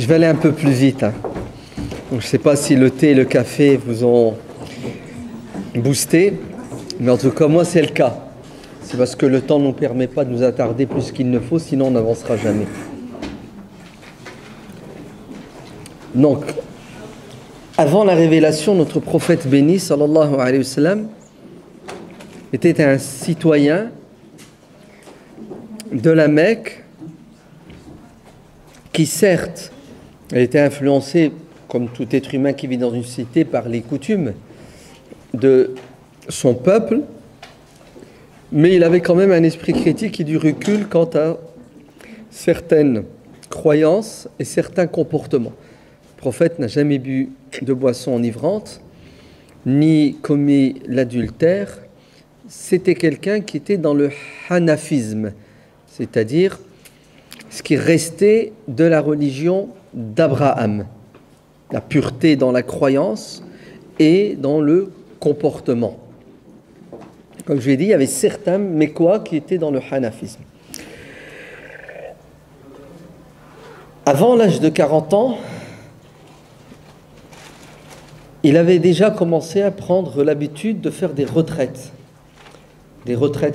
Je vais aller un peu plus vite. Donc, je ne sais pas si le thé et le café vous ont boosté, mais en tout cas, moi, c'est le cas. C'est parce que le temps ne nous permet pas de nous attarder plus qu'il ne faut, sinon on n'avancera jamais. Donc, avant la révélation, notre prophète béni, sallallahu alayhi wa sallam, était un citoyen de la Mecque qui, certes, a été influencé, comme tout être humain qui vit dans une cité, par les coutumes de son peuple, mais il avait quand même un esprit critique et du recul quant à certaines croyances et certains comportements. Le prophète n'a jamais bu de boisson enivrante, ni commis l'adultère. C'était quelqu'un qui était dans le hanafisme, c'est-à-dire ce qui restait de la religion d'Abraham, la pureté dans la croyance et dans le comportement. Comme je l'ai dit, il y avait certains Mécois qui étaient dans le hanafisme. Avant l'âge de 40 ans, il avait déjà commencé à prendre l'habitude de faire des retraites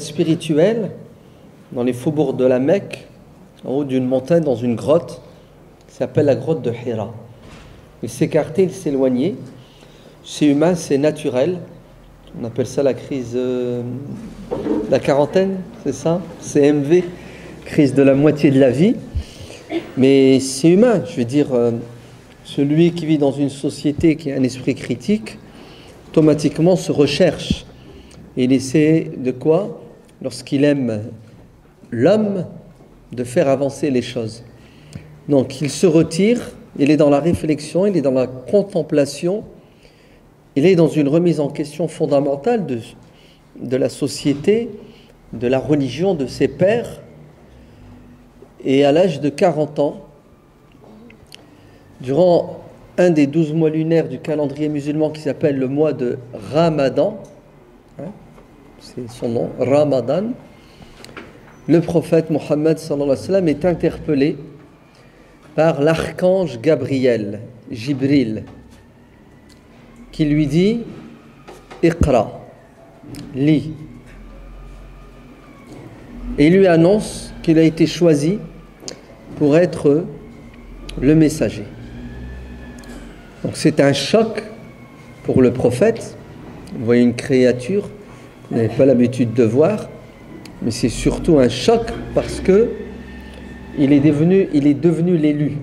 spirituelles dans les faubourgs de la Mecque, en haut d'une montagne, dans une grotte qui s'appelle la grotte de Hira. Il s'écartait, il s'éloignait. C'est humain, c'est naturel. On appelle ça la crise de la quarantaine, c'est ça? CMV, crise de la moitié de la vie. Mais c'est humain, je veux dire, celui qui vit dans une société qui a un esprit critique, automatiquement se recherche. Et il essaie de quoi? Lorsqu'il aime l'homme, de faire avancer les choses. Donc il se retire, il est dans la réflexion, il est dans la contemplation, il est dans une remise en question fondamentale de la société, de la religion, de ses pairs. Et à l'âge de 40 ans, durant un des 12 mois lunaires du calendrier musulman qui s'appelle le mois de Ramadan, c'est son nom, Ramadan, le prophète Mohammed sallallahu alayhi wa sallam est interpellé par l'archange Gabriel, Jibril, qui lui dit « Iqra », lis. Et il lui annonce qu'il a été choisi pour être le messager. Donc c'est un choc pour le prophète. Vous voyez une créature que vous n'avez pas l'habitude de voir, mais c'est surtout un choc parce que il est devenu l'élu,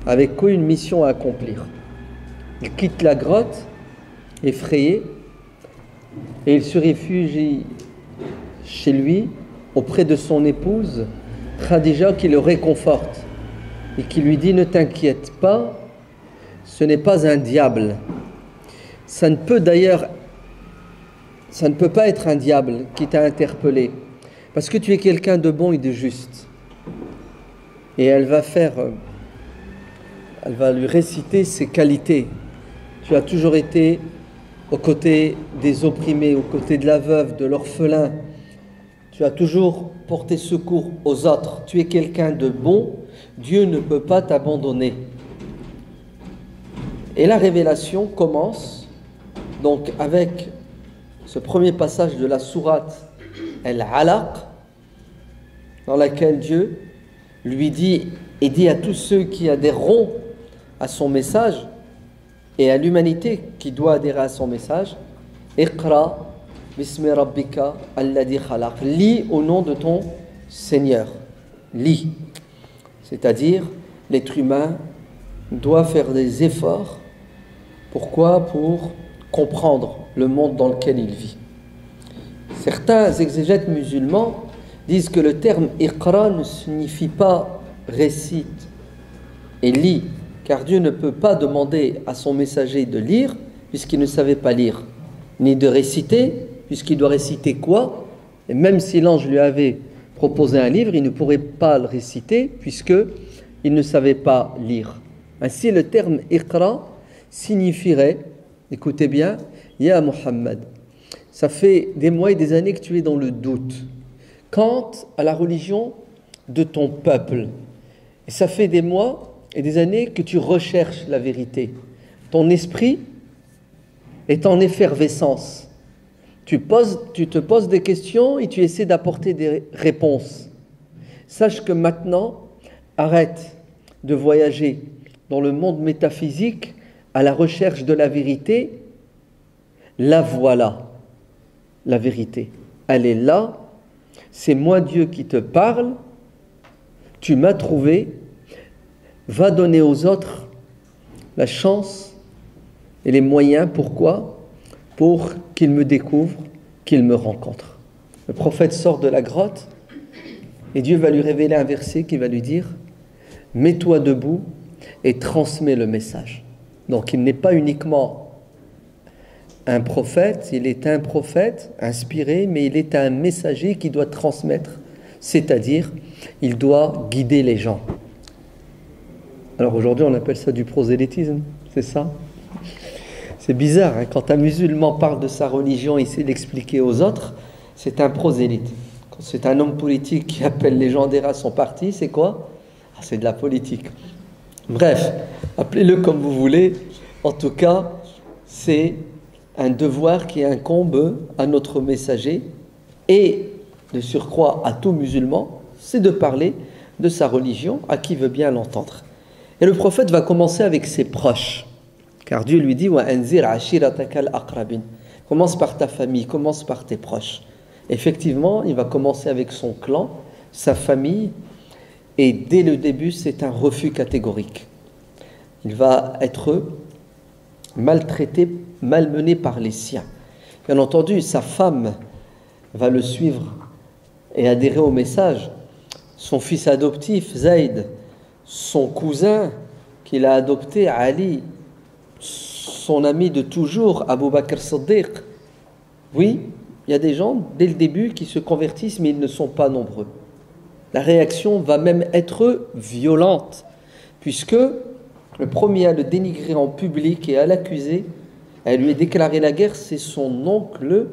avec quoi une mission à accomplir. Il quitte la grotte, effrayé, et il se réfugie chez lui, auprès de son épouse, Khadija, qui le réconforte et qui lui dit « Ne t'inquiète pas, ce n'est pas un diable. Ça ne peut pas être un diable qui t'a interpellé, parce que tu es quelqu'un de bon et de juste. » Et elle va lui réciter ses qualités. Tu as toujours été aux côtés des opprimés, aux côtés de la veuve, de l'orphelin. Tu as toujours porté secours aux autres. Tu es quelqu'un de bon. Dieu ne peut pas t'abandonner. Et la révélation commence donc avec ce premier passage de la sourate Al-Alaq, dans laquelle Dieu lui dit et dit à tous ceux qui adhéreront à son message et à l'humanité qui doit adhérer à son message, Iqra bismi rabbika alladhi khalaq. Lis au nom de ton Seigneur. Lis. C'est-à-dire, l'être humain doit faire des efforts. Pourquoi? Pour comprendre le monde dans lequel il vit. Certains exégètes musulmans disent que le terme Iqra ne signifie pas récite et lis, car Dieu ne peut pas demander à son messager de lire puisqu'il ne savait pas lire, ni de réciter puisqu'il doit réciter quoi? Et même si l'ange lui avait proposé un livre, il ne pourrait pas le réciter puisqu'il ne savait pas lire. Ainsi, le terme Iqra signifierait, écoutez bien, Ya Muhammad, ça fait des mois et des années que tu es dans le doute quant à la religion de ton peuple. Et ça fait des mois et des années que tu recherches la vérité. Ton esprit est en effervescence. Tu te poses des questions et tu essaies d'apporter des réponses. Sache que maintenant, arrête de voyager dans le monde métaphysique à la recherche de la vérité. La voilà, la vérité. Elle est là, c'est moi Dieu qui te parle, tu m'as trouvé, va donner aux autres la chance et les moyens. Pourquoi ? Pour qu'ils me découvrent, qu'ils me rencontrent. Le prophète sort de la grotte et Dieu va lui révéler un verset qui va lui dire « Mets-toi debout et transmets le message ». Donc il n'est pas uniquement un prophète, il est un prophète inspiré, mais il est un messager qui doit transmettre, c'est-à-dire il doit guider les gens. Alors aujourd'hui on appelle ça du prosélytisme, c'est ça ? C'est bizarre, hein, quand un musulman parle de sa religion et essaie d'expliquer aux autres, c'est un prosélyte. Quand c'est un homme politique qui appelle les gens à adhérer à son parti, c'est quoi ? C'est de la politique. Bref, appelez-le comme vous voulez. En tout cas, c'est un devoir qui incombe à notre messager et de surcroît à tout musulman, c'est de parler de sa religion à qui veut bien l'entendre. Et le prophète va commencer avec ses proches. Car Dieu lui dit « Wa anzir ashirataka al-aqrabin » Commence par ta famille, commence par tes proches. Effectivement, il va commencer avec son clan, sa famille, et dès le début, c'est un refus catégorique. Il va être maltraité, malmené par les siens. Bien entendu, sa femme va le suivre et adhérer au message. Son fils adoptif, Zayd, son cousin qu'il a adopté, Ali, son ami de toujours, Abu Bakr Siddiq. Oui, il y a des gens, dès le début, qui se convertissent, mais ils ne sont pas nombreux. La réaction va même être violente, puisque le premier à le dénigrer en public et à l'accuser, à lui déclarer la guerre, c'est son oncle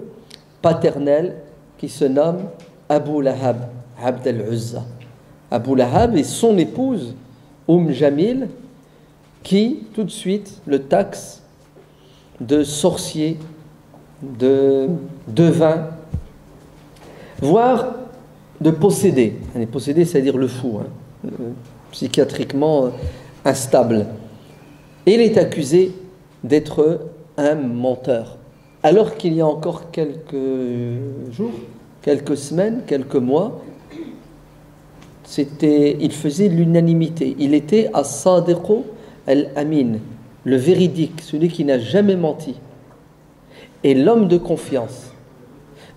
paternel qui se nomme Abu Lahab, Abd al-Uzza. Abu Lahab et son épouse, Jamil, qui tout de suite le taxe de sorcier, de devin, voire de possédé. Possédé, c'est-à-dire le fou, psychiatriquement instable. Et il est accusé d'être un menteur. Alors qu'il y a encore quelques jours, quelques semaines, quelques mois, il faisait l'unanimité. Il était as-sadiqu al-amin, le véridique, celui qui n'a jamais menti, et l'homme de confiance.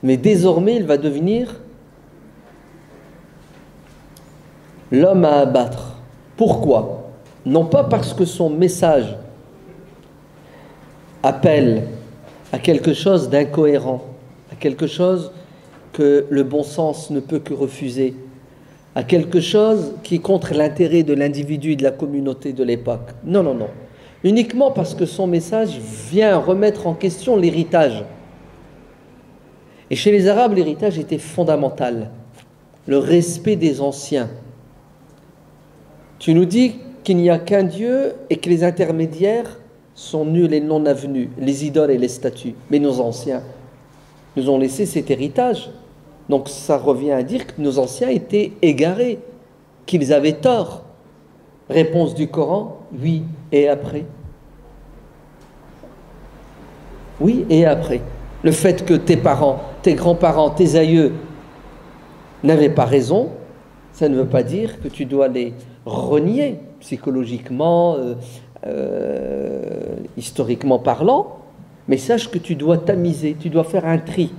Mais désormais, il va devenir l'homme à abattre. Pourquoi ? Non pas parce que son message appelle à quelque chose d'incohérent, à quelque chose que le bon sens ne peut que refuser, à quelque chose qui est contre l'intérêt de l'individu et de la communauté de l'époque. Non, non, non. Uniquement parce que son message vient remettre en question l'héritage. Et chez les Arabes, l'héritage était fondamental. Le respect des anciens. Tu nous dis qu'il n'y a qu'un Dieu et que les intermédiaires sont nuls et non avenus, les idoles et les statues. Mais nos anciens nous ont laissé cet héritage. Donc ça revient à dire que nos anciens étaient égarés, qu'ils avaient tort. Réponse du Coran, oui, et après ? Oui, et après ? Le fait que tes parents, tes grands-parents, tes aïeux n'avaient pas raison, ça ne veut pas dire que tu dois les renier psychologiquement, historiquement parlant, mais sache que tu dois tamiser, tu dois faire un tri.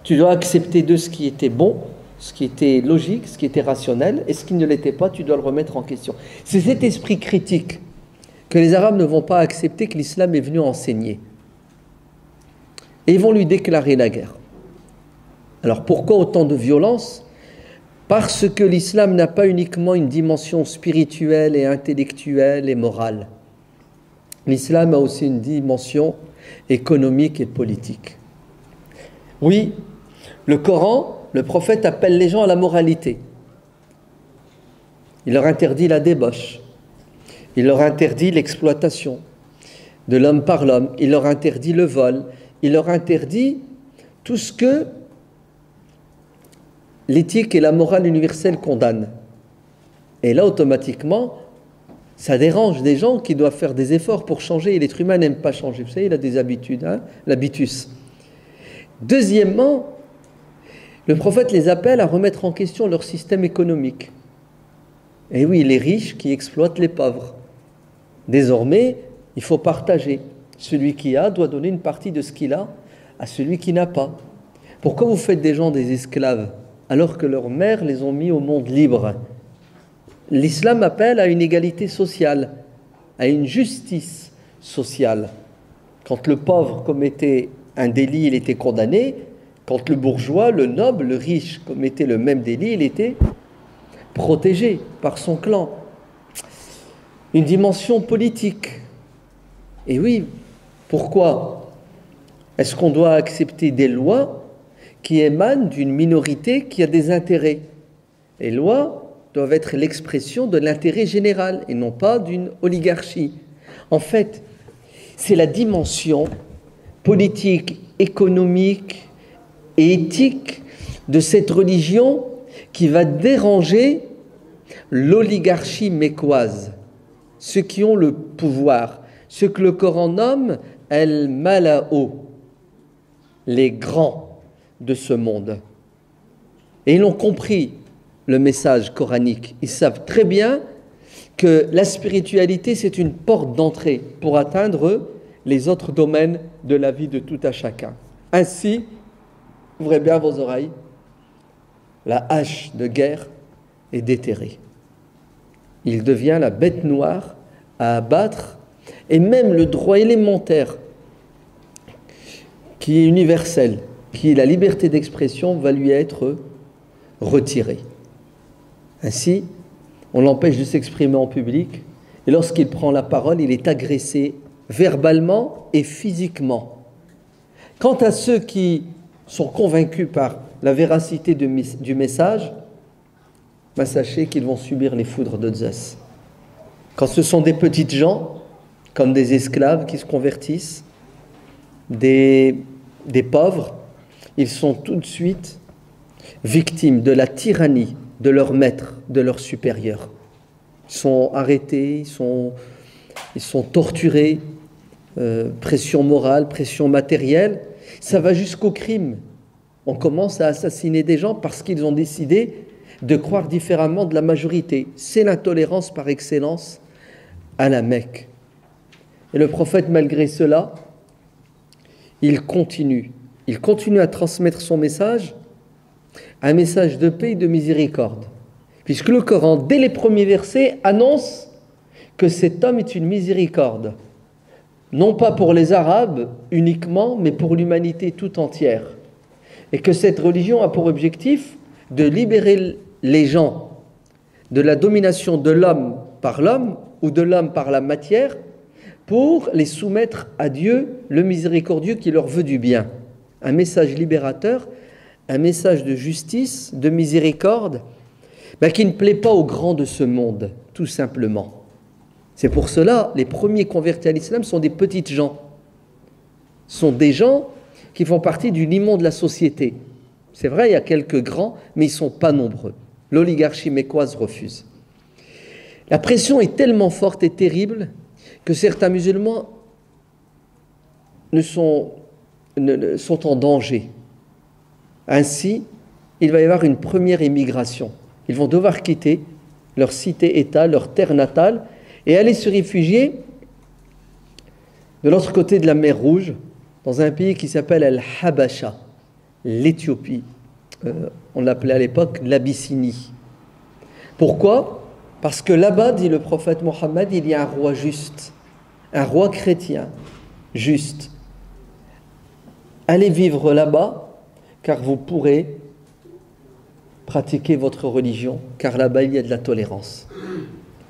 Tu dois accepter de ce qui était bon, ce qui était logique, ce qui était rationnel, et ce qui ne l'était pas, tu dois le remettre en question. C'est cet esprit critique que les Arabes ne vont pas accepter que l'islam est venu enseigner. Et ils vont lui déclarer la guerre. Alors pourquoi autant de violence ? Parce que l'islam n'a pas uniquement une dimension spirituelle et intellectuelle et morale. L'islam a aussi une dimension économique et politique. Oui, le Coran, le prophète appelle les gens à la moralité. Il leur interdit la débauche. Il leur interdit l'exploitation de l'homme par l'homme. Il leur interdit le vol. Il leur interdit tout ce que l'éthique et la morale universelle condamnent. Et là, automatiquement, ça dérange des gens qui doivent faire des efforts pour changer. Et l'être humain n'aime pas changer. Vous savez, il a des habitudes, hein, l'habitus. Deuxièmement, le prophète les appelle à remettre en question leur système économique. Et oui, les riches qui exploitent les pauvres. Désormais, il faut partager. Celui qui a doit donner une partie de ce qu'il a à celui qui n'a pas. Pourquoi vous faites des gens des esclaves alors que leurs mères les ont mis au monde libre? L'islam appelle à une égalité sociale, à une justice sociale. Quand le pauvre commettait un délit, il était condamné. Quand le bourgeois, le noble, le riche commettait le même délit, il était protégé par son clan. Une dimension politique. Et oui, pourquoi est-ce qu'on doit accepter des lois qui émanent d'une minorité qui a des intérêts? Les lois doivent être l'expression de l'intérêt général et non pas d'une oligarchie. En fait, c'est la dimension politique, économique et éthique de cette religion qui va déranger l'oligarchie mécoise, ceux qui ont le pouvoir, ce que le Coran nomme el-mala'u, les grands de ce monde. Et ils ont compris le message coranique. Ils savent très bien que la spiritualité, c'est une porte d'entrée pour atteindre les autres domaines de la vie de tout à chacun. Ainsi, ouvrez bien vos oreilles, la hache de guerre est déterrée. Il devient la bête noire à abattre, et même le droit élémentaire qui est universel, qui est la liberté d'expression, va lui être retiré. Ainsi, on l'empêche de s'exprimer en public, et lorsqu'il prend la parole, il est agressé verbalement et physiquement. Quant à ceux qui sont convaincus par la véracité du message, sachez qu'ils vont subir les foudres de Zeus. Quand ce sont des petites gens, comme des esclaves qui se convertissent, des pauvres, ils sont tout de suite victimes de la tyrannie de leur maître, de leur supérieur. Ils sont arrêtés, ils sont torturés, pression morale, pression matérielle, ça va jusqu'au crime. On commence à assassiner des gens parce qu'ils ont décidé de croire différemment de la majorité. C'est l'intolérance par excellence à la Mecque. Et le prophète, malgré cela, il continue à transmettre son message, un message de paix et de miséricorde. Puisque le Coran, dès les premiers versets, annonce que cet homme est une miséricorde. Non pas pour les Arabes uniquement, mais pour l'humanité tout entière. Et que cette religion a pour objectif de libérer les gens de la domination de l'homme par l'homme ou de l'homme par la matière pour les soumettre à Dieu, le miséricordieux qui leur veut du bien. Un message libérateur, un message de justice, de miséricorde, qui ne plaît pas aux grands de ce monde, tout simplement. C'est pour cela, les premiers convertis à l'islam sont des petites gens. Sont des gens qui font partie du limon de la société. C'est vrai, il y a quelques grands, mais ils ne sont pas nombreux. L'oligarchie mécoise refuse. La pression est tellement forte et terrible que certains musulmans sont en danger. Ainsi, il va y avoir une première émigration. Ils vont devoir quitter leur cité-État, leur terre natale, et aller se réfugier de l'autre côté de la mer Rouge, dans un pays qui s'appelle Al-Habasha, l'Éthiopie. On l'appelait à l'époque l'Abyssinie. Pourquoi? Parce que là-bas, dit le prophète Mohammed, il y a un roi juste, un roi chrétien, juste. Allez vivre là-bas, car vous pourrez pratiquer votre religion, car là-bas, il y a de la tolérance.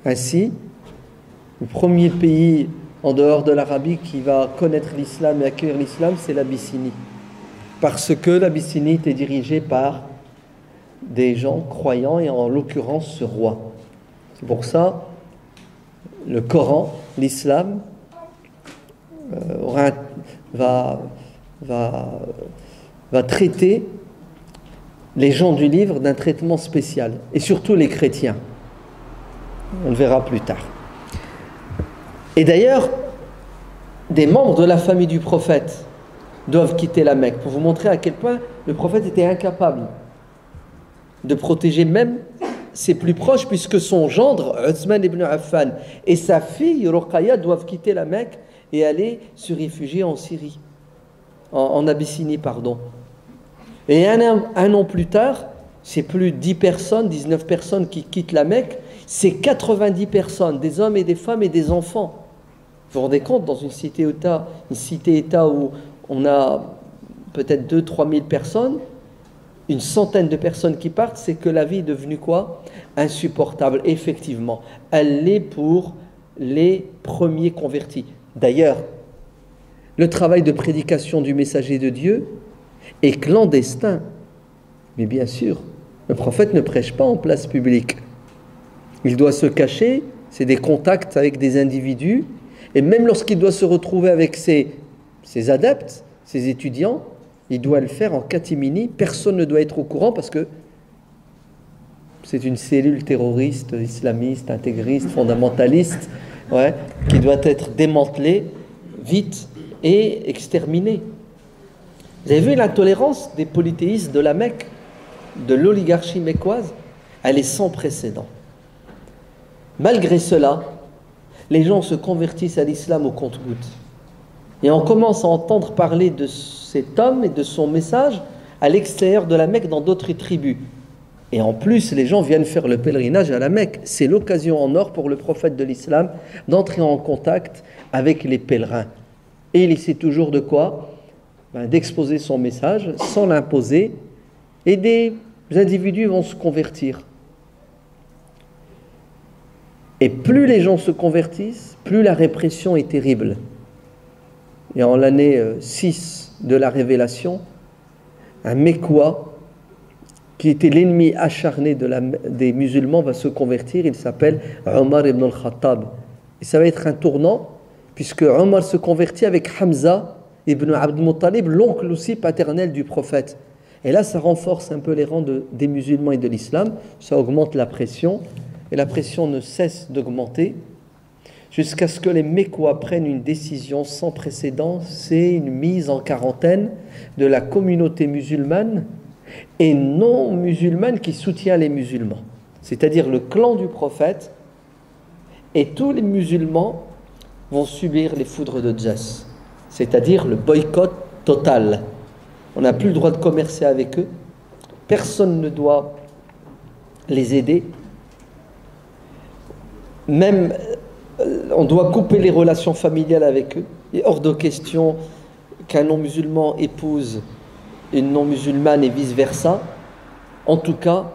Ainsi, le premier pays en dehors de l'Arabie qui va connaître l'islam et accueillir l'islam, c'est l'Abyssinie. Parce que l'Abyssinie était dirigée par des gens croyants, et en l'occurrence ce roi. C'est pour ça, le Coran, l'islam, va traiter les gens du livre d'un traitement spécial, et surtout les chrétiens. On le verra plus tard. Et d'ailleurs, des membres de la famille du prophète doivent quitter la Mecque, pour vous montrer à quel point le prophète était incapable de protéger même ses plus proches, puisque son gendre, Uthman ibn Affan, et sa fille, Ruqayya, doivent quitter la Mecque et aller se réfugier en Syrie, en Abyssinie, pardon. Et un an plus tard, c'est plus 10 personnes, 19 personnes qui quittent la Mecque, c'est 90 personnes, des hommes et des femmes et des enfants. Vous vous rendez compte, dans une cité-État où on a peut-être 2-3 000 personnes, une centaine de personnes qui partent, c'est que la vie est devenue quoi? Insupportable. Effectivement, elle l'est pour les premiers convertis. D'ailleurs, le travail de prédication du messager de Dieu est clandestin. Mais bien sûr, le prophète ne prêche pas en place publique. Il doit se cacher, c'est des contacts avec des individus, et même lorsqu'il doit se retrouver avec ses adeptes, ses étudiants, il doit le faire en catimini, personne ne doit être au courant parce que c'est une cellule terroriste, islamiste, intégriste, fondamentaliste, qui doit être démantelée vite et exterminée. Vous avez vu l'intolérance des polythéistes de la Mecque, de l'oligarchie mécoise? Elle est sans précédent. Malgré cela, les gens se convertissent à l'islam au compte-gouttes. Et on commence à entendre parler de cet homme et de son message à l'extérieur de la Mecque dans d'autres tribus. Et en plus, les gens viennent faire le pèlerinage à la Mecque. C'est l'occasion en or pour le prophète de l'islam d'entrer en contact avec les pèlerins. Et il essaie toujours de quoi? D'exposer son message sans l'imposer. Et des individus vont se convertir. Et plus les gens se convertissent, plus la répression est terrible. Et en l'année 6 de la Révélation, un Mécois, qui était l'ennemi acharné des musulmans, va se convertir. Il s'appelle Omar ibn al-Khattab. Et ça va être un tournant, puisque Omar se convertit avec Hamza ibn Abd al-Muttalib, l'oncle aussi paternel du prophète. Et là, ça renforce un peu les rangs des musulmans et de l'islam, ça augmente la pression, et la pression ne cesse d'augmenter, jusqu'à ce que les Mécois prennent une décision sans précédent, c'est une mise en quarantaine de la communauté musulmane et non musulmane qui soutient les musulmans. C'est-à-dire le clan du prophète, et tous les musulmans vont subir les foudres de Djas, c'est-à-dire le boycott total. On n'a plus le droit de commercer avec eux, personne ne doit les aider, même on doit couper les relations familiales avec eux. Il est hors de question qu'un non-musulman épouse une non-musulmane et vice-versa. En tout cas,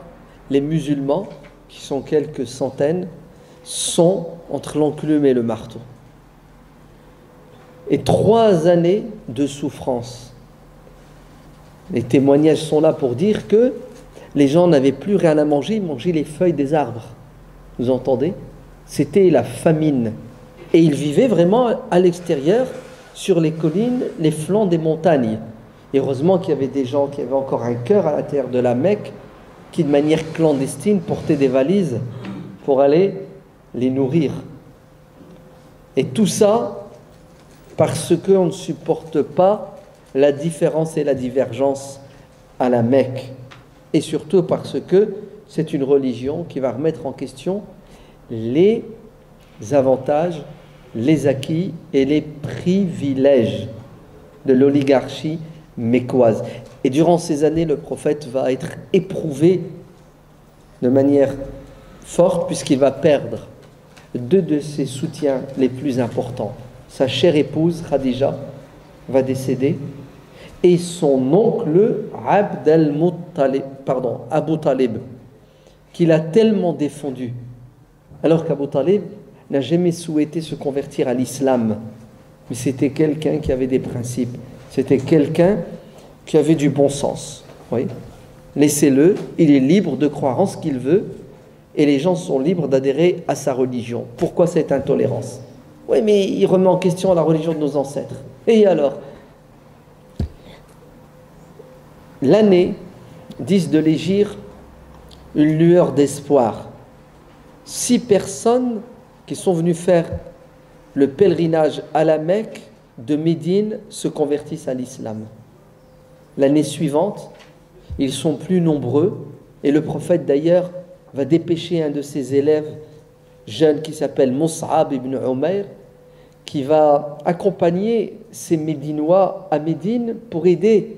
les musulmans, qui sont quelques centaines, sont entre l'enclume et le marteau. Et 3 années de souffrance. Les témoignages sont là pour dire que les gens n'avaient plus rien à manger, ils mangeaient les feuilles des arbres. Vous entendez? C'était la famine. Et ils vivaient vraiment à l'extérieur, sur les collines, les flancs des montagnes. Et heureusement qu'il y avait des gens qui avaient encore un cœur à l'intérieur de la Mecque, qui de manière clandestine portaient des valises pour aller les nourrir. Et tout ça parce qu'on ne supporte pas la différence et la divergence à la Mecque. Et surtout parce que c'est une religion qui va remettre en question les avantages, les acquis et les privilèges de l'oligarchie mécoise. Et durant ces années, le prophète va être éprouvé de manière forte puisqu'il va perdre 2 de ses soutiens les plus importants. Sa chère épouse, Khadija, va décéder et son oncle, Abu Talib, qu'il a tellement défendu. Alors qu'Abu Talib n'a jamais souhaité se convertir à l'islam, mais c'était quelqu'un qui avait des principes, c'était quelqu'un qui avait du bon sens. Oui. Laissez-le, il est libre de croire en ce qu'il veut, et les gens sont libres d'adhérer à sa religion. Pourquoi cette intolérance? Oui, mais il remet en question la religion de nos ancêtres. Et alors? L'année, disent de l'Hégire, une lueur d'espoir. 6 personnes qui sont venues faire le pèlerinage à la Mecque de Médine se convertissent à l'islam. L'année suivante, ils sont plus nombreux et le prophète d'ailleurs va dépêcher un de ses élèves jeunes qui s'appelle Mus'ab ibn Umayr qui va accompagner ces Médinois à Médine pour aider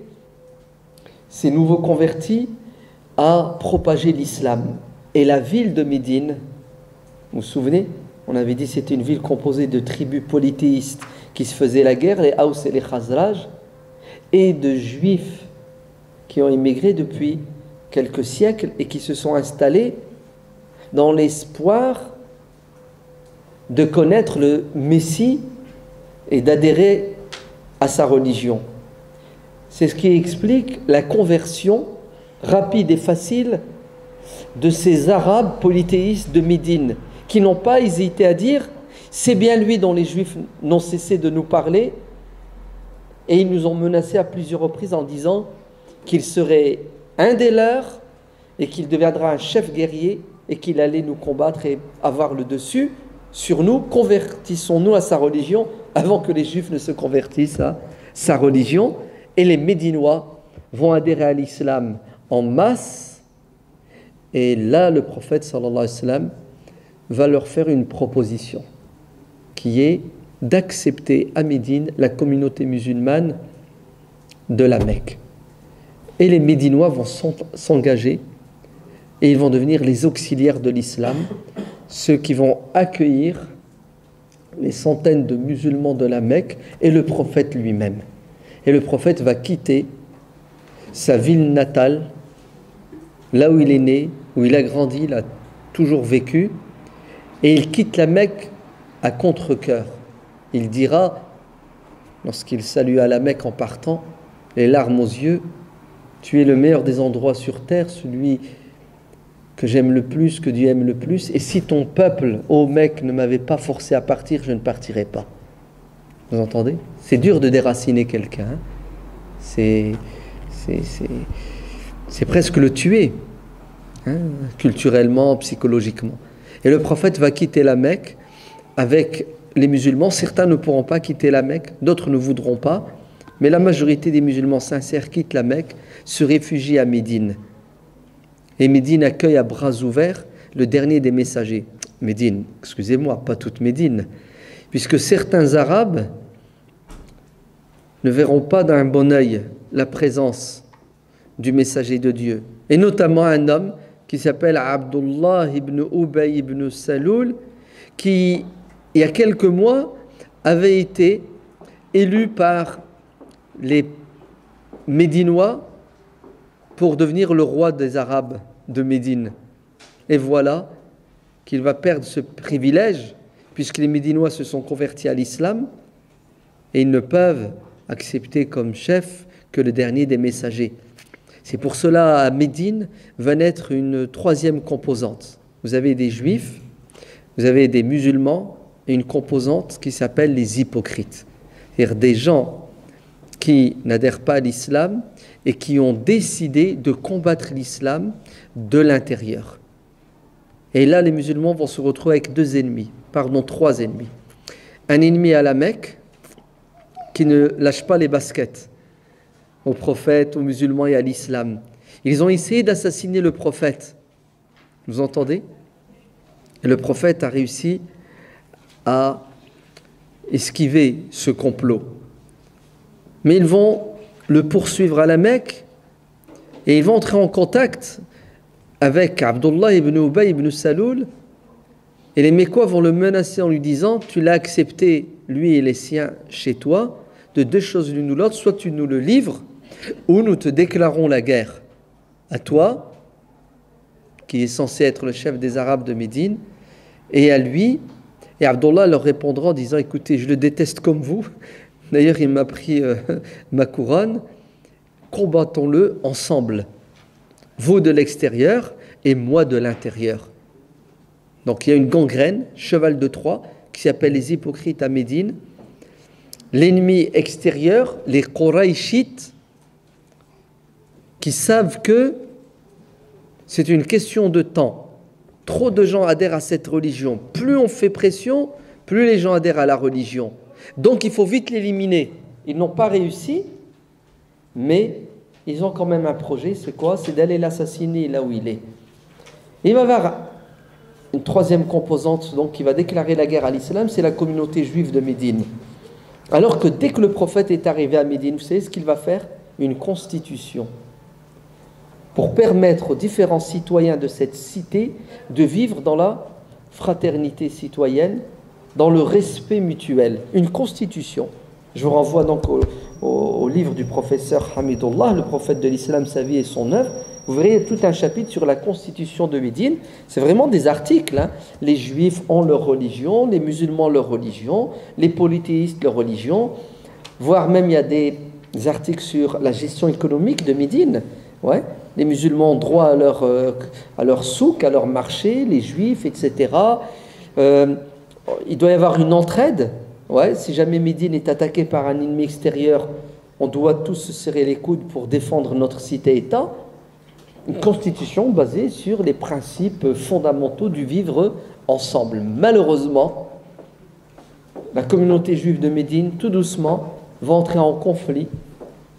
ces nouveaux convertis à propager l'islam. Et la ville de Médine, vous vous souvenez, on avait dit que c'était une ville composée de tribus polythéistes qui se faisaient la guerre, les Haus et les Khazraj, et de juifs qui ont immigré depuis quelques siècles et qui se sont installés dans l'espoir de connaître le Messie et d'adhérer à sa religion. C'est ce qui explique la conversion rapide et facile de ces Arabes polythéistes de Médine, qui n'ont pas hésité à dire « c'est bien lui dont les Juifs n'ont cessé de nous parler » et ils nous ont menacés à plusieurs reprises en disant qu'il serait un des leurs et qu'il deviendra un chef guerrier et qu'il allait nous combattre et avoir le dessus sur nous. Convertissons-nous à sa religion avant que les Juifs ne se convertissent à sa religion. Et les Médinois vont adhérer à l'islam en masse. Et là, le prophète sallallahu alayhi wa sallam va leur faire une proposition qui est d'accepter à Médine la communauté musulmane de la Mecque. Et les Médinois vont s'engager et ils vont devenir les auxiliaires de l'islam, ceux qui vont accueillir les centaines de musulmans de la Mecque et le prophète lui-même. Et le prophète va quitter sa ville natale, là où il est né, où il a grandi, il a toujours vécu, et il quitte la Mecque à contre-cœur. Il dira, lorsqu'il salue à la Mecque en partant, les larmes aux yeux, « Tu es le meilleur des endroits sur terre, celui que j'aime le plus, que Dieu aime le plus, et si ton peuple, ô Mecque, ne m'avait pas forcé à partir, je ne partirais pas. » Vous entendez? C'est dur de déraciner quelqu'un. Hein? C'est presque le tuer, hein? Culturellement, psychologiquement. Et le prophète va quitter la Mecque avec les musulmans. Certains ne pourront pas quitter la Mecque, d'autres ne voudront pas, mais la majorité des musulmans sincères quittent la Mecque, se réfugient à Médine. Et Médine accueille à bras ouverts le dernier des messagers. Médine, excusez-moi, pas toute Médine, puisque certains Arabes ne verront pas d'un bon œil la présence du messager de Dieu, et notamment un homme qui s'appelle Abdullah ibn Ubay ibn Saloul, qui, il y a quelques mois, avait été élu par les Médinois pour devenir le roi des Arabes de Médine. Et voilà qu'il va perdre ce privilège, puisque les Médinois se sont convertis à l'islam, et ils ne peuvent accepter comme chef que le dernier des messagers. C'est pour cela à Médine va naître une troisième composante. Vous avez des juifs, vous avez des musulmans et une composante qui s'appelle les hypocrites. C'est-à-dire des gens qui n'adhèrent pas à l'islam et qui ont décidé de combattre l'islam de l'intérieur. Et là, les musulmans vont se retrouver avec trois ennemis. Un ennemi à la Mecque qui ne lâche pas les baskets aux prophètes, aux musulmans et à l'islam. Ils ont essayé d'assassiner le prophète. Vous entendez? Et le prophète a réussi à esquiver ce complot. Mais ils vont le poursuivre à la Mecque et ils vont entrer en contact avec Abdullah ibn Ubay ibn Saloul, et les Mécois vont le menacer en lui disant « Tu l'as accepté, lui et les siens, chez toi, de deux choses l'une ou l'autre, soit tu nous le livres, ou nous te déclarons la guerre à toi, qui est censé être le chef des Arabes de Médine, et à lui. » Et Abdullah leur répondra en disant « Écoutez, je le déteste comme vous. D'ailleurs, il m'a pris ma couronne. Combattons-le ensemble. Vous de l'extérieur et moi de l'intérieur. » Donc il y a une gangrène, cheval de Troie, qui s'appelle les hypocrites à Médine. L'ennemi extérieur, les Qurayshites, qui savent que c'est une question de temps. Trop de gens adhèrent à cette religion. Plus on fait pression, plus les gens adhèrent à la religion. Donc il faut vite l'éliminer. Ils n'ont pas réussi, mais ils ont quand même un projet. C'est quoi? C'est d'aller l'assassiner là où il est. Et il va y avoir une troisième composante donc, qui va déclarer la guerre à l'islam, c'est la communauté juive de Médine. Alors que dès que le prophète est arrivé à Médine, vous savez ce qu'il va faire? Une constitution. Pour permettre aux différents citoyens de cette cité de vivre dans la fraternité citoyenne, dans le respect mutuel. Une constitution. Je vous renvoie donc au livre du professeur Hamidullah, le prophète de l'islam, sa vie et son œuvre. Vous verrez tout un chapitre sur la constitution de Médine. C'est vraiment des articles. Hein. Les juifs ont leur religion, les musulmans leur religion, les polythéistes leur religion. Voire même il y a des articles sur la gestion économique de Médine. Ouais. Les musulmans ont droit à leur souk, à leur marché, les juifs, etc. Il doit y avoir une entraide. Ouais. Si jamais Médine est attaquée par un ennemi extérieur, on doit tous se serrer les coudes pour défendre notre cité-État. Une constitution basée sur les principes fondamentaux du vivre ensemble. Malheureusement, la communauté juive de Médine, tout doucement, va entrer en conflit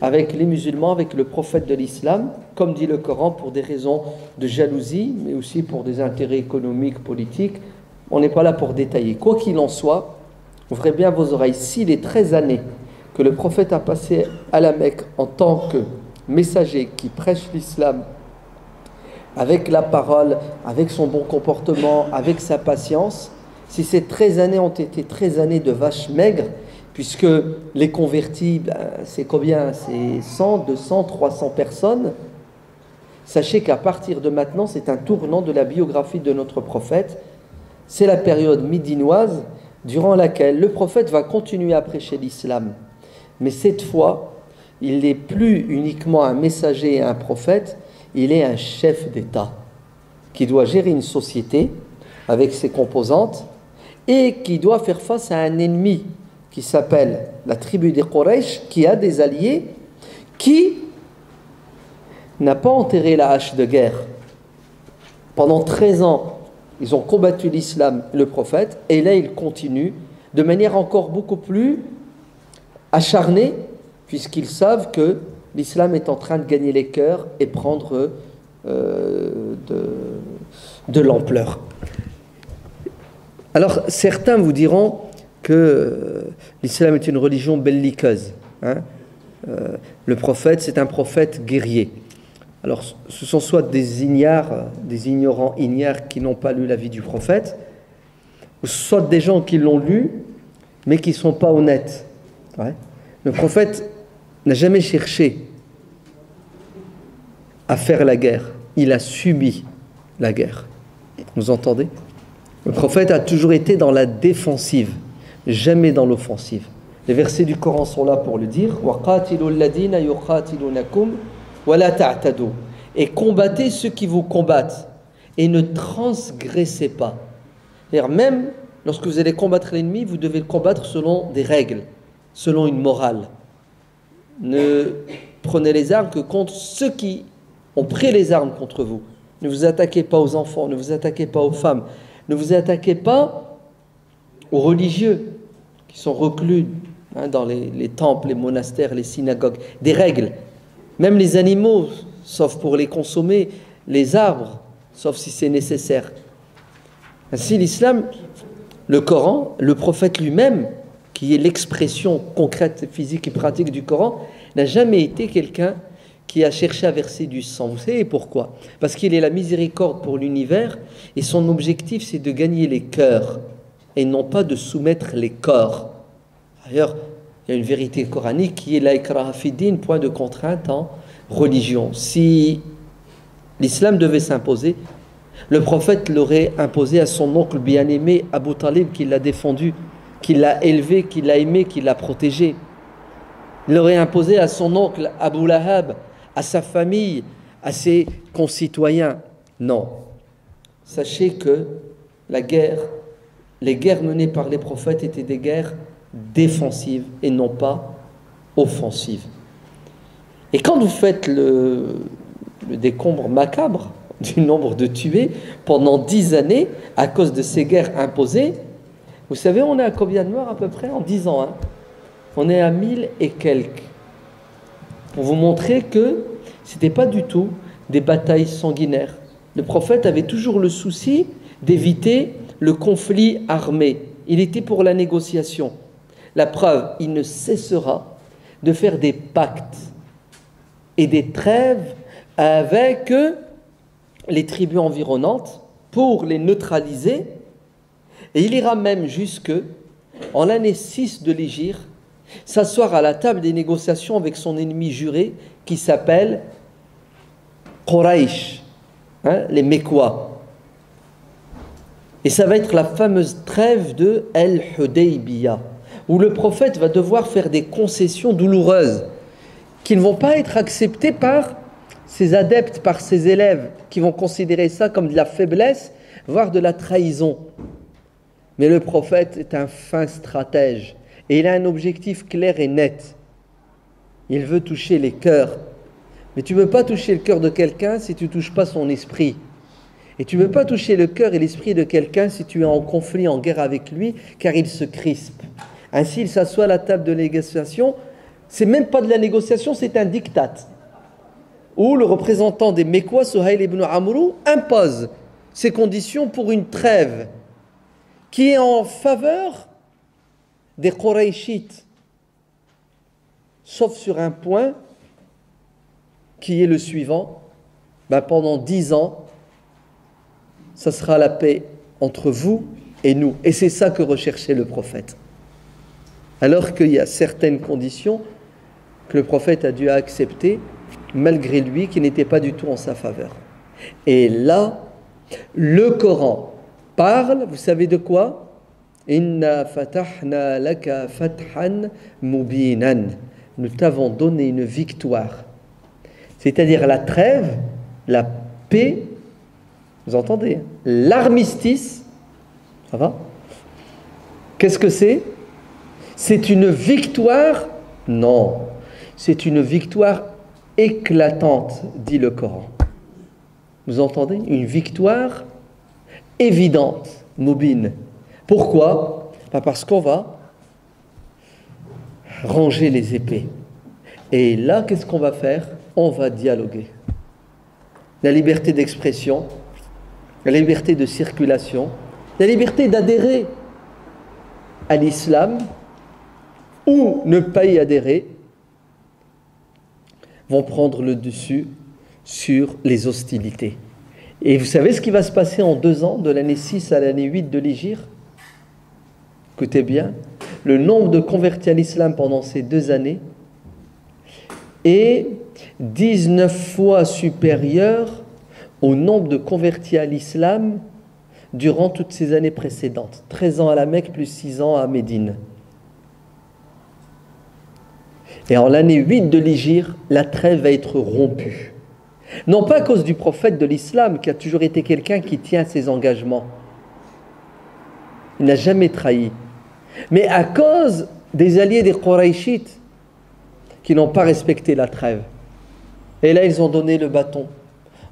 avec les musulmans, avec le prophète de l'islam, comme dit le Coran, pour des raisons de jalousie, mais aussi pour des intérêts économiques, politiques. On n'est pas là pour détailler. Quoi qu'il en soit, ouvrez bien vos oreilles. Si les 13 années que le prophète a passées à la Mecque en tant que messager qui prêche l'islam, avec la parole, avec son bon comportement, avec sa patience, si ces 13 années ont été 13 années de vaches maigres, puisque les convertis, c'est combien? C'est 100, 200, 300 personnes. Sachez qu'à partir de maintenant, c'est un tournant de la biographie de notre prophète. C'est la période médinoise durant laquelle le prophète va continuer à prêcher l'islam. Mais cette fois, il n'est plus uniquement un messager et un prophète, il est un chef d'État qui doit gérer une société avec ses composantes et qui doit faire face à un ennemi qui s'appelle la tribu des Quraysh, qui a des alliés, qui n'a pas enterré la hache de guerre. Pendant 13 ans, ils ont combattu l'islam, le prophète, et là ils continuent de manière encore beaucoup plus acharnée, puisqu'ils savent que l'islam est en train de gagner les cœurs et prendre de l'ampleur. Alors, certains vous diront que l'islam est une religion belliqueuse. Hein. Le prophète, c'est un prophète guerrier. Alors, ce sont soit des ignorants ignares qui n'ont pas lu la vie du prophète, ou soit des gens qui l'ont lu, mais qui ne sont pas honnêtes. Ouais. Le prophète n'a jamais cherché à faire la guerre. Il a subi la guerre. Vous entendez? Le prophète a toujours été dans la défensive, jamais dans l'offensive. Les versets du Coran sont là pour le dire. Et combattez ceux qui vous combattent et ne transgressez pas. C'est-à-dire, même lorsque vous allez combattre l'ennemi, vous devez le combattre selon des règles, selon une morale. Ne prenez les armes que contre ceux qui ont pris les armes contre vous. Ne vous attaquez pas aux enfants, ne vous attaquez pas aux femmes, ne vous attaquez pas aux religieux qui sont reclus dans les temples, les monastères, les synagogues. Des règles. Même les animaux, sauf pour les consommer, les arbres, sauf si c'est nécessaire. Ainsi, l'islam, le Coran, le prophète lui-même, qui est l'expression concrète, physique et pratique du Coran, n'a jamais été quelqu'un qui a cherché à verser du sang. Vous savez pourquoi? Parce qu'il est la miséricorde pour l'univers et son objectif, c'est de gagner les cœurs et non pas de soumettre les corps. D'ailleurs, il y a une vérité coranique qui est la ikraha fi din, point de contrainte en religion. Si l'islam devait s'imposer, le prophète l'aurait imposé à son oncle bien-aimé Abu Talib, qui l'a défendu, qui l'a élevé, qui l'a aimé, qui l'a protégé. Il l'aurait imposé à son oncle Abu Lahab, à sa famille, à ses concitoyens. Non. Sachez que la guerre, les guerres menées par les prophètes étaient des guerres défensives et non pas offensives. Et quand vous faites le décompte macabre du nombre de tués pendant 10 années à cause de ces guerres imposées, vous savez, on est à combien de morts à peu près en 10 ans, hein? On est à 1000 et quelques. Pour vous montrer que ce n'était pas du tout des batailles sanguinaires. Le prophète avait toujours le souci d'éviter le conflit armé. Il était pour la négociation. La preuve, il ne cessera de faire des pactes et des trêves avec les tribus environnantes pour les neutraliser. Et il ira même jusque, en l'année 6 de l'Hégire, s'asseoir à la table des négociations avec son ennemi juré qui s'appelle Quraysh, les Mécois. Et ça va être la fameuse trêve de El-Hudaybiyah, où le prophète va devoir faire des concessions douloureuses qui ne vont pas être acceptées par ses adeptes, par ses élèves, qui vont considérer ça comme de la faiblesse, voire de la trahison. Mais le prophète est un fin stratège et il a un objectif clair et net. Il veut toucher les cœurs. Mais tu ne peux pas toucher le cœur de quelqu'un si tu ne touches pas son esprit. Et tu ne peux pas toucher le cœur et l'esprit de quelqu'un si tu es en conflit, en guerre avec lui, car il se crispe. Ainsi, il s'assoit à la table de négociation. C'est même pas de la négociation, c'est un diktat. Où le représentant des Mécois, Suhayl ibn Amrou, impose ses conditions pour une trêve qui est en faveur des Qurayshites, sauf sur un point qui est le suivant. Pendant 10 ans, ça sera la paix entre vous et nous. Et c'est ça que recherchait le prophète. Alors qu'il y a certaines conditions que le prophète a dû accepter, malgré lui, qui n'étaient pas du tout en sa faveur. Et là, le Coran parle, vous savez de quoi? Inna fatahna laka fathan mubinan. Nous t'avons donné une victoire. C'est-à-dire la trêve, la paix, vous entendez? L'armistice, ça va? Qu'est-ce que c'est? C'est une victoire? Non, c'est une victoire éclatante, dit le Coran. Vous entendez? Une victoire évidente, mubin. Pourquoi? Parce qu'on va ranger les épées. Et là, qu'est-ce qu'on va faire? On va dialoguer. La liberté d'expression, la liberté de circulation, la liberté d'adhérer à l'islam ou ne pas y adhérer vont prendre le dessus sur les hostilités. Et vous savez ce qui va se passer en 2 ans, de l'année 6 à l'année 8 de l'Hégire? Écoutez bien, le nombre de convertis à l'islam pendant ces 2 années est 19 fois supérieur au nombre de convertis à l'islam durant toutes ces années précédentes. 13 ans à la Mecque plus 6 ans à Médine. Et en l'année 8 de l'Hégire, la trêve va être rompue. Non pas à cause du prophète de l'islam, qui a toujours été quelqu'un qui tient ses engagements. Il n'a jamais trahi. Mais à cause des alliés des Qurayshites, qui n'ont pas respecté la trêve. Et là, ils ont donné le bâton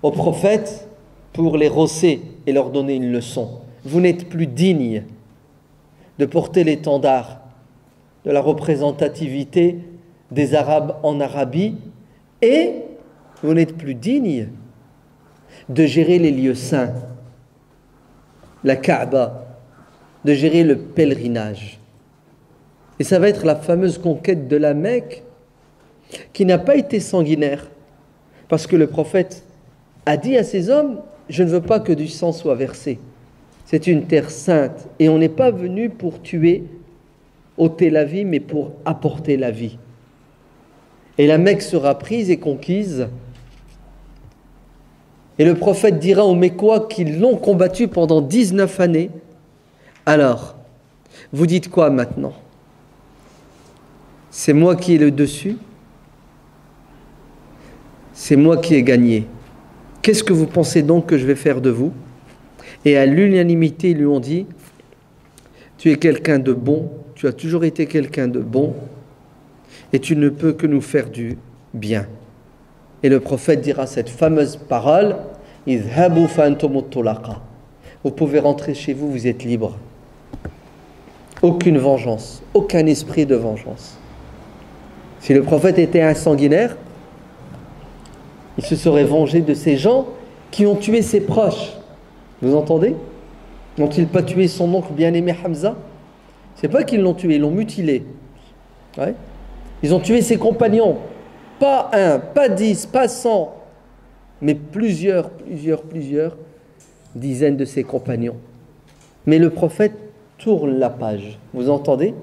au prophète pour les rosser et leur donner une leçon. Vous n'êtes plus digne de porter l'étendard de la représentativité des Arabes en Arabie et vous n'êtes plus digne de gérer les lieux saints, la Kaaba, de gérer le pèlerinage. Et ça va être la fameuse conquête de la Mecque qui n'a pas été sanguinaire parce que le prophète a dit à ses hommes: je ne veux pas que du sang soit versé. C'est une terre sainte et on n'est pas venu pour tuer, ôter la vie, mais pour apporter la vie. Et la Mecque sera prise et conquise. Et le prophète dira aux Mécois qui l'ont combattu pendant 19 années: alors, vous dites quoi maintenant? C'est moi qui ai le dessus? C'est moi qui ai gagné. Qu'est-ce que vous pensez donc que je vais faire de vous? Et à l'unanimité, ils lui ont dit, tu es quelqu'un de bon, tu as toujours été quelqu'un de bon, et tu ne peux que nous faire du bien. Et le prophète dira cette fameuse parole, idhabu fa antum tulaqa. Vous pouvez rentrer chez vous, vous êtes libre. Aucune vengeance, aucun esprit de vengeance. Si le prophète était un sanguinaire, il se serait vengé de ces gens qui ont tué ses proches. Vous entendez? N'ont-ils pas tué son oncle bien-aimé Hamza? C'est pas qu'ils l'ont tué, ils l'ont mutilé. Ouais. Ils ont tué ses compagnons. Pas un, pas 10, pas 100, mais plusieurs dizaines de ses compagnons. Mais le prophète tourne la page. Vous entendez?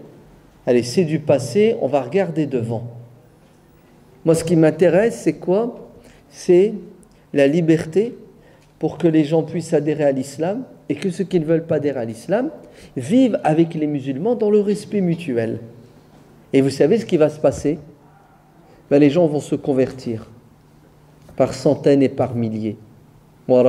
Allez, c'est du passé, on va regarder devant. Moi, ce qui m'intéresse, c'est quoi? C'est la liberté pour que les gens puissent adhérer à l'islam et que ceux qui ne veulent pas adhérer à l'islam vivent avec les musulmans dans le respect mutuel. Et vous savez ce qui va se passer? Ben, les gens vont se convertir par centaines et par milliers. À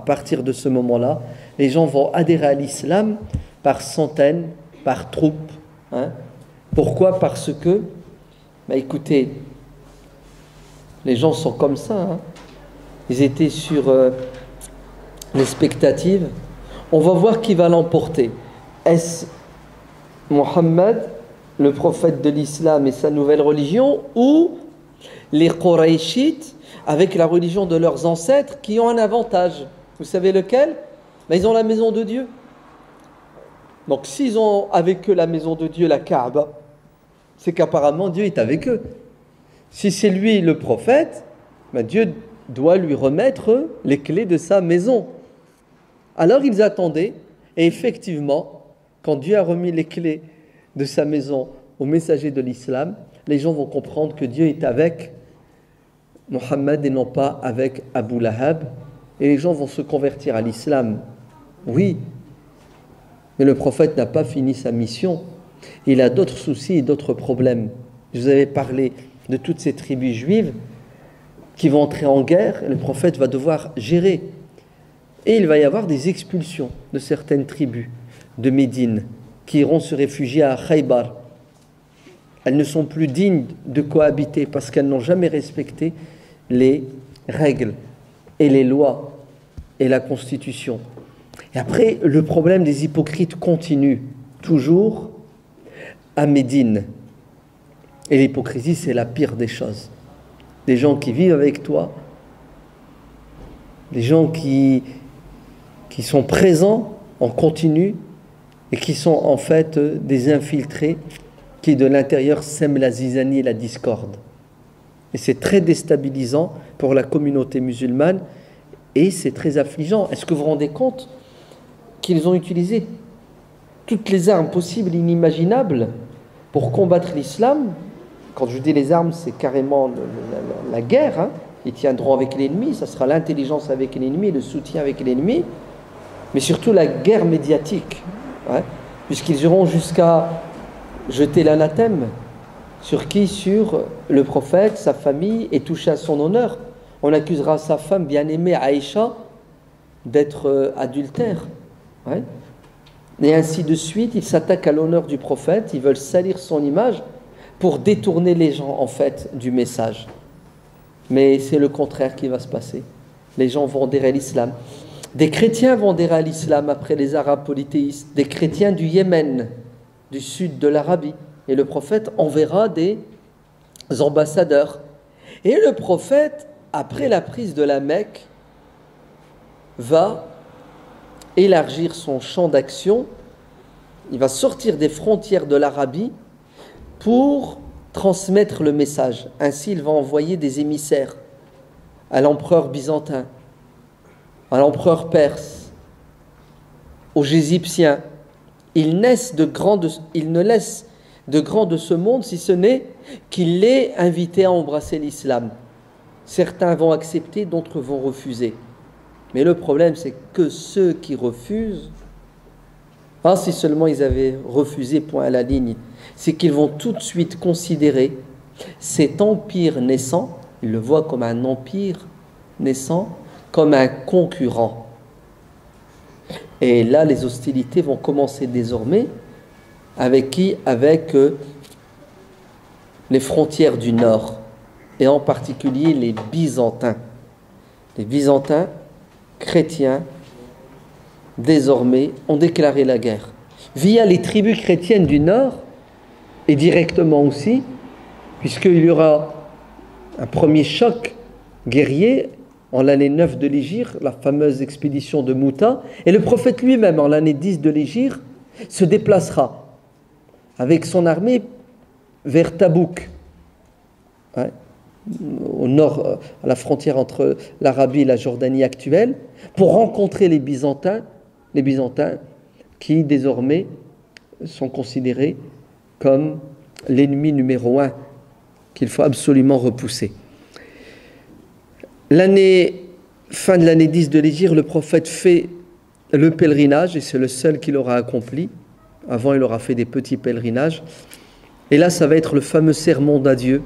partir de ce moment-là, les gens vont adhérer à l'islam par centaines, par troupes. Hein. Pourquoi? Parce que, ben écoutez, les gens sont comme ça. Hein. Ils étaient sur l'expectative. On va voir qui va l'emporter. Est-ce Mohammed, le prophète de l'islam et sa nouvelle religion, ou les Qurayshites avec la religion de leurs ancêtres qui ont un avantage? Vous savez lequel? Ben, ils ont la maison de Dieu. Donc s'ils ont avec eux la maison de Dieu, la Kaaba, c'est qu'apparemment Dieu est avec eux. Si c'est lui le prophète, ben Dieu doit lui remettre les clés de sa maison. Alors ils attendaient, et effectivement, quand Dieu a remis les clés de sa maison aux messagers de l'islam, les gens vont comprendre que Dieu est avec Mohammed et non pas avec Abu Lahab, et les gens vont se convertir à l'islam. Oui, mais le prophète n'a pas fini sa mission. Il a d'autres soucis et d'autres problèmes. Je vous avais parlé de toutes ces tribus juives qui vont entrer en guerre, et le prophète va devoir gérer. Et il va y avoir des expulsions de certaines tribus de Médine qui iront se réfugier à Khaybar. Elles ne sont plus dignes de cohabiter parce qu'elles n'ont jamais respecté les règles et les lois et la constitution. Et après, le problème des hypocrites continue toujours à Médine. Et l'hypocrisie, c'est la pire des choses. Des gens qui vivent avec toi, des gens qui sont présents en continu et qui sont en fait des infiltrés qui de l'intérieur sèment la zizanie et la discorde. Et c'est très déstabilisant pour la communauté musulmane et c'est très affligeant. Est-ce que vous vous rendez compte qu'ils ont utilisé toutes les armes possibles et inimaginables pour combattre l'islam? Quand je dis les armes, c'est carrément la guerre. Hein. Ils tiendront avec l'ennemi, ça sera l'intelligence avec l'ennemi, le soutien avec l'ennemi, mais surtout la guerre médiatique, hein, puisqu'ils iront jusqu'à jeter l'anathème. Sur qui? Sur le prophète, sa famille, et toucher à son honneur. On accusera sa femme bien-aimée, Aïcha, d'être adultère. Ouais. Et ainsi de suite, ils s'attaquent à l'honneur du prophète, ils veulent salir son image pour détourner les gens, en fait, du message. Mais c'est le contraire qui va se passer. Les gens vont adhérer à l'islam. Des chrétiens vont adhérer à l'islam après les Arabes polythéistes, des chrétiens du Yémen, du sud de l'Arabie. Et le prophète enverra des ambassadeurs. Et le prophète, après la prise de la Mecque, va élargir son champ d'action. Il va sortir des frontières de l'Arabie pour transmettre le message. Ainsi, il va envoyer des émissaires à l'empereur byzantin, à l'empereur perse, aux Égyptiens. Il ne laisse de grand de ce monde, si ce n'est qu'il l'ait invité à embrasser l'islam. Certains vont accepter, d'autres vont refuser. Mais le problème, c'est que ceux qui refusent, si seulement ils avaient refusé, point à la ligne, c'est qu'ils vont tout de suite considérer cet empire naissant, ils le voient comme un empire naissant comme un concurrent. Et là, les hostilités vont commencer désormais avec qui? Avec les frontières du nord, et en particulier les Byzantins. Les Byzantins chrétiens, désormais, ont déclaré la guerre. Via les tribus chrétiennes du nord, et directement aussi, puisqu'il y aura un premier choc guerrier en l'année 9 de l'Hégire, la fameuse expédition de Mouta, et le prophète lui-même, en l'année 10 de l'Hégire, se déplacera avec son armée vers Tabouk, ouais, au nord, à la frontière entre l'Arabie et la Jordanie actuelle, pour rencontrer les Byzantins qui désormais sont considérés comme l'ennemi numéro un qu'il faut absolument repousser. Fin de l'année 10 de l'Hégire, le prophète fait le pèlerinage, et c'est le seul qu'il aura accompli. Avant, il aura fait des petits pèlerinages. Et là, ça va être le fameux sermon d'adieu,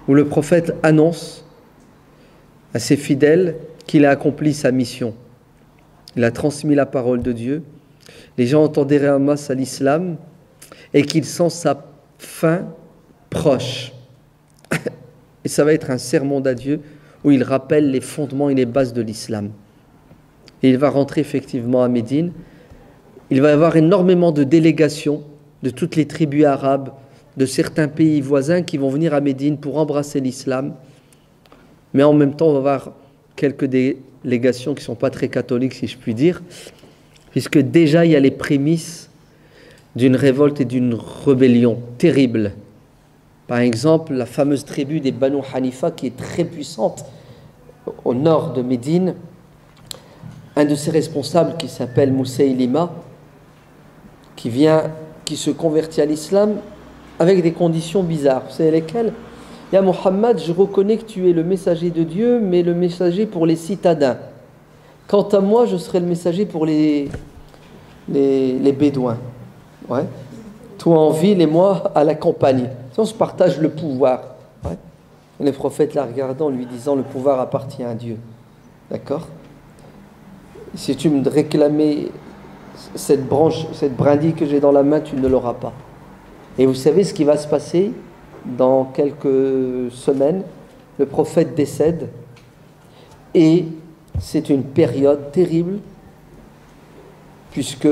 où le prophète annonce à ses fidèles qu'il a accompli sa mission. Il a transmis la parole de Dieu. Les gens ont adhéré en masse à l'islam et qu'il sent sa fin proche. Et ça va être un sermon d'adieu où il rappelle les fondements et les bases de l'islam. Et il va rentrer effectivement à Médine. Il va y avoir énormément de délégations de toutes les tribus arabes, de certains pays voisins qui vont venir à Médine pour embrasser l'islam. Mais en même temps, on va avoir quelques délégations qui ne sont pas très catholiques, si je puis dire, puisque déjà il y a les prémices d'une révolte et d'une rébellion terrible. Par exemple, la fameuse tribu des Banu Hanifa, qui est très puissante au nord de Médine, un de ses responsables qui s'appelle Moussaïlima, qui se convertit à l'islam avec des conditions bizarres. Vous savez lesquelles? Ya Muhammad, je reconnais que tu es le messager de Dieu, mais le messager pour les citadins. Quant à moi, je serai le messager pour les bédouins. Ouais. Toi en ville et moi à la campagne. On se partage le pouvoir. Ouais. Et le prophète la regardant, lui disant, le pouvoir appartient à Dieu. D'accord? Si tu me réclamais cette brindille que j'ai dans la main, tu ne l'auras pas. Et vous savez ce qui va se passer dans quelques semaines? Le prophète décède et c'est une période terrible puisque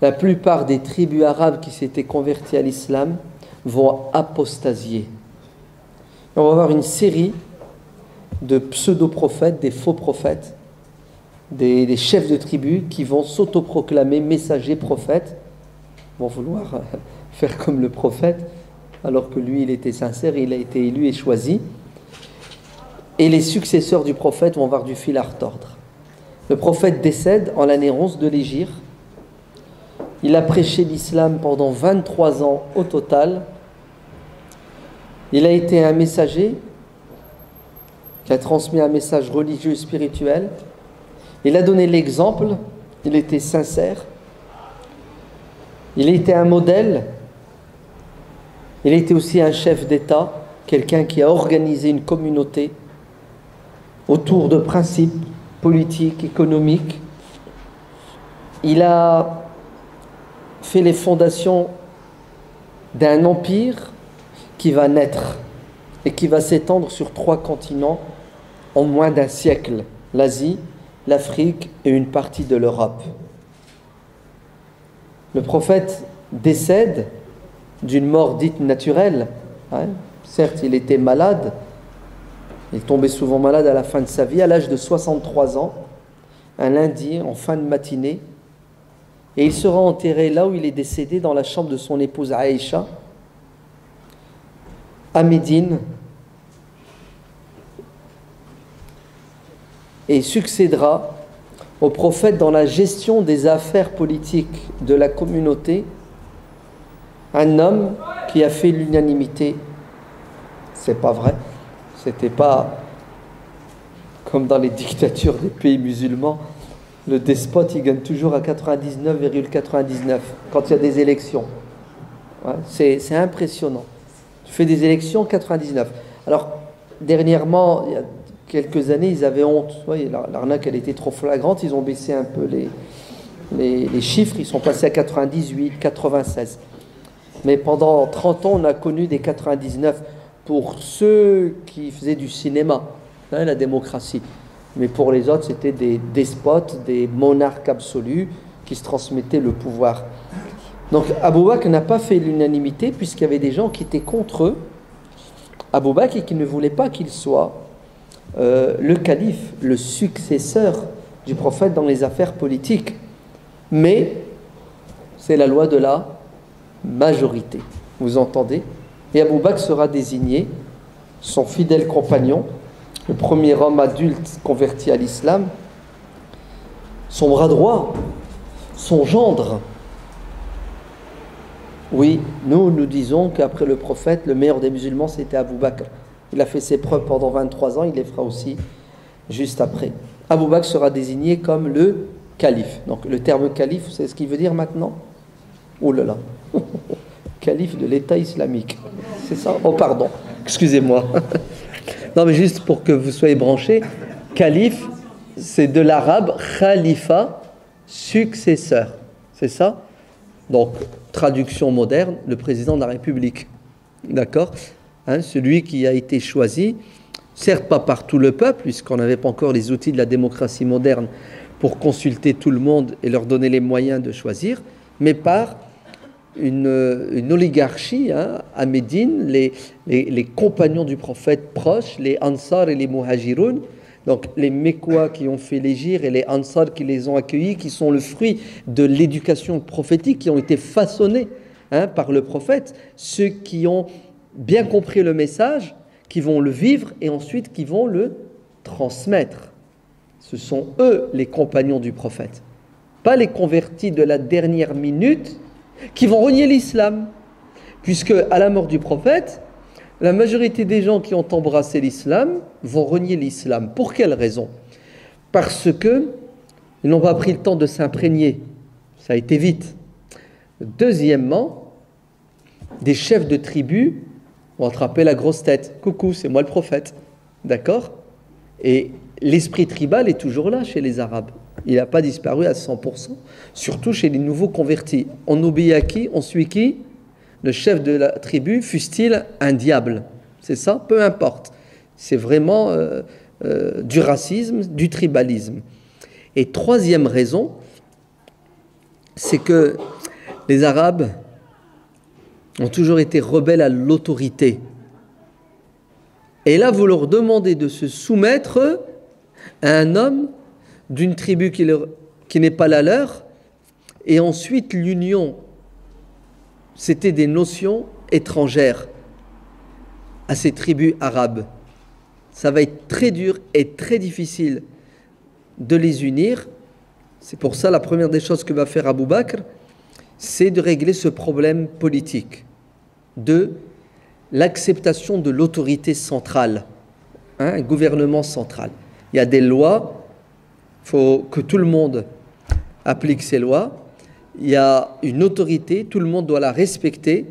la plupart des tribus arabes qui s'étaient converties à l'islam vont apostasier. On va avoir une série de pseudo-prophètes, des faux prophètes, des chefs de tribus qui vont s'autoproclamer messagers prophètes, vont vouloir faire comme le prophète, alors que lui, il était sincère, il a été élu et choisi. Et les successeurs du prophète vont avoir du fil à retordre. Le prophète décède en l'année 11 de l'Hégire. Il a prêché l'islam pendant 23 ans au total. Il a été un messager qui a transmis un message religieux et spirituel. Il a donné l'exemple, il était sincère. Il était un modèle. Il était aussi un chef d'État, quelqu'un qui a organisé une communauté autour de principes politiques, économiques. Il a fait les fondations d'un empire qui va naître et qui va s'étendre sur 3 continents en moins d'un siècle: l'Asie, l'Afrique et une partie de l'Europe. Le prophète décède d'une mort dite naturelle. Hein. Certes, il était malade, il tombait souvent malade à la fin de sa vie, à l'âge de 63 ans, un lundi, en fin de matinée, et il sera enterré là où il est décédé, dans la chambre de son épouse Aïcha, à Médine, et succédera au prophète dans la gestion des affaires politiques de la communauté, un homme qui a fait l'unanimité. C'est pas vrai, c'était pas comme dans les dictatures des pays musulmans. Le despote, il gagne toujours à 99,99 quand il y a des élections. Ouais, c'est impressionnant. Tu fais des élections, 99. Alors, dernièrement, il y a quelques années, ils avaient honte. Vous voyez, l'arnaque, elle était trop flagrante. Ils ont baissé un peu les chiffres. Ils sont passés à 98, 96. Mais pendant 30 ans, on a connu des 99 pour ceux qui faisaient du cinéma, hein, la démocratie. Mais pour les autres, c'était des despotes, des monarques absolus qui se transmettaient le pouvoir. Donc Abou Bakr n'a pas fait l'unanimité puisqu'il y avait des gens qui étaient contre Abou Bakr et qui ne voulaient pas qu'il soit le calife, le successeur du prophète dans les affaires politiques. Mais c'est la loi de la majorité. Vous entendez? Et Abou Bakr sera désigné son fidèle compagnon, le premier homme adulte converti à l'islam, son bras droit, son gendre. Oui, nous disons qu'après le prophète, le meilleur des musulmans, c'était Abou Bakr. Il a fait ses preuves pendant 23 ans, il les fera aussi juste après. Abou Bakr sera désigné comme le calife. Donc le terme calife, c'est ce qu'il veut dire maintenant? Oh là là, calife de l'État islamique. C'est ça? Oh pardon, excusez-moi. Non mais juste pour que vous soyez branchés, calife, c'est de l'arabe khalifa, successeur. C'est ça? Donc, traduction moderne, le président de la République. D'accord? Hein, celui qui a été choisi, certes pas par tout le peuple, puisqu'on n'avait pas encore les outils de la démocratie moderne pour consulter tout le monde et leur donner les moyens de choisir, mais par une oligarchie, hein, à Médine, les compagnons du prophète proches, les Ansar et les Muhajiroun, donc les Mécois qui ont fait l'hégire et les Ansar qui les ont accueillis, qui sont le fruit de l'éducation prophétique, qui ont été façonnés, hein, par le prophète, ceux qui ont bien compris le message, qui vont le vivre et ensuite qui vont le transmettre. Ce sont eux les compagnons du prophète, pas les convertis de la dernière minute qui vont renier l'islam, puisque à la mort du prophète, la majorité des gens qui ont embrassé l'islam vont renier l'islam. Pour quelle raison? Parce qu'ils n'ont pas pris le temps de s'imprégner. Ça a été vite. Deuxièmement, des chefs de tribus vont attraper la grosse tête. Coucou, c'est moi le prophète. D'accord? Et l'esprit tribal est toujours là chez les Arabes. Il n'a pas disparu à 100%, surtout chez les nouveaux convertis. On obéit à qui? On suit qui? Le chef de la tribu, fût-il un diable? C'est ça? Peu importe. C'est vraiment du racisme, du tribalisme. Et troisième raison, c'est que les Arabes ont toujours été rebelles à l'autorité. Et là, vous leur demandez de se soumettre à un homme d'une tribu qui n'est pas la leur, et ensuite l'union, c'était des notions étrangères à ces tribus arabes. Ça va être très dur et très difficile de les unir. C'est pour ça la première des choses que va faire Abou Bakr, c'est de régler ce problème politique de l'acceptation de l'autorité centrale, hein, un gouvernement central. Il y a des lois, il faut que tout le monde applique ces lois. Il y a une autorité, tout le monde doit la respecter.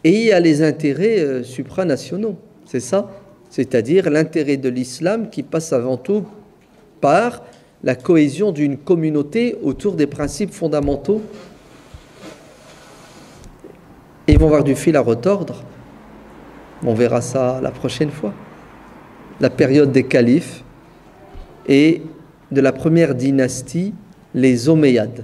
Et il y a les intérêts supranationaux, c'est ça? C'est-à-dire l'intérêt de l'islam qui passe avant tout par la cohésion d'une communauté autour des principes fondamentaux. Et ils vont avoir du fil à retordre. On verra ça la prochaine fois. La période des califes et de la première dynastie, les Omeyyades.